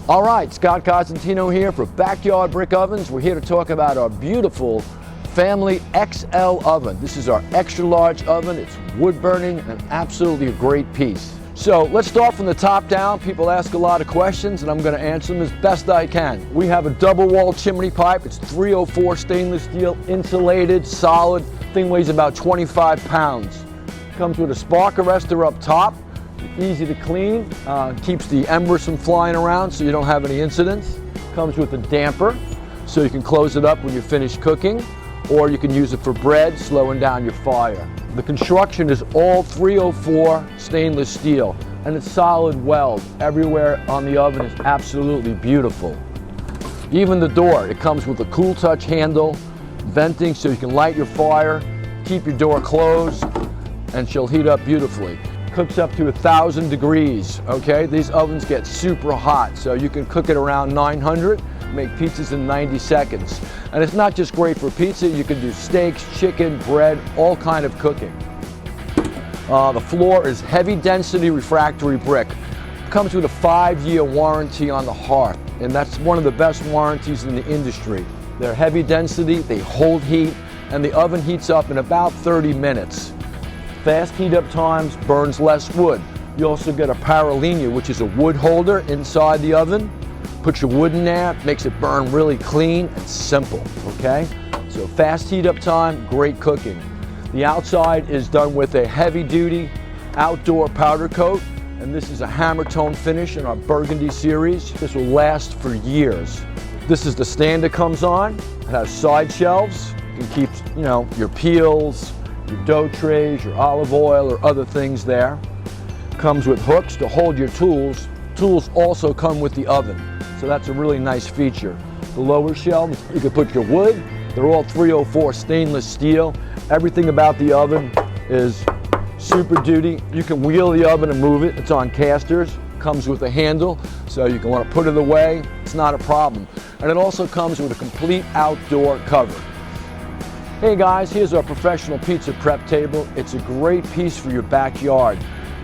All right, Scott Cosentino here for Backyard Brick Ovens. We're here to talk about our beautiful Family XL oven. This is our extra large oven. It's wood burning and absolutely a great piece. So let's start from the top down. People ask a lot of questions and I'm going to answer them as best I can. We have a double wall chimney pipe. It's 304 stainless steel, insulated, solid. Thing weighs about 25 pounds. Comes with a spark arrestor up top. Easy to clean, keeps the embers from flying around so you don't have any incidents. Comes with a damper so you can close it up when you're finished cooking, or you can use it for bread, slowing down your fire. The construction is all 304 stainless steel and it's solid weld. Everywhere on the oven is absolutely beautiful. Even the door, it comes with a cool touch handle, venting so you can light your fire, keep your door closed, and she'll heat up beautifully. Cooks up to 1,000 degrees, okay? These ovens get super hot, so you can cook it around 900, make pizzas in 90 seconds. And it's not just great for pizza, you can do steaks, chicken, bread, all kind of cooking. The floor is heavy density refractory brick. Comes with a 5-year warranty on the hearth, and that's one of the best warranties in the industry. They're heavy density, they hold heat, and the oven heats up in about 30 minutes. Fast heat up times, burns less wood. You also get a paralinear, which is a wood holder inside the oven. Put your wood in there, makes it burn really clean and simple, okay? So fast heat up time, great cooking. The outside is done with a heavy duty outdoor powder coat, and this is a hammer tone finish in our Burgundy series. This will last for years. This is the stand it comes on. It has side shelves. You can keep, your peels, your dough trays, your olive oil, or other things there. Comes with hooks to hold your tools. Tools also come with the oven, so that's a really nice feature. The lower shelves, you can put your wood. They're all 304 stainless steel. Everything about the oven is super duty. You can wheel the oven and move it. It's on casters. Comes with a handle, so you can want to put it away. It's not a problem. And it also comes with a complete outdoor cover. Hey guys, here's our professional pizza prep table. It's a great piece for your backyard.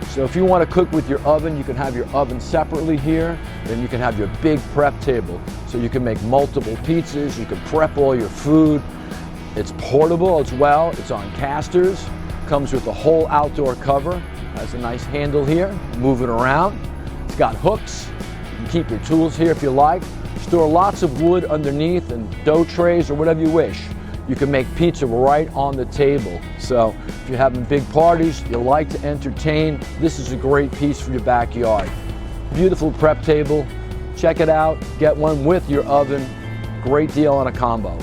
So if you want to cook with your oven, you can have your oven separately here, then you can have your big prep table. So you can make multiple pizzas, you can prep all your food. It's portable as well, it's on casters, comes with a whole outdoor cover, has a nice handle here, move it around. It's got hooks, you can keep your tools here if you like. Store lots of wood underneath and dough trays or whatever you wish. You can make pizza right on the table. So if you're having big parties, you like to entertain, this is a great piece for your backyard. Beautiful prep table. Check it out. Get one with your oven. Great deal on a combo.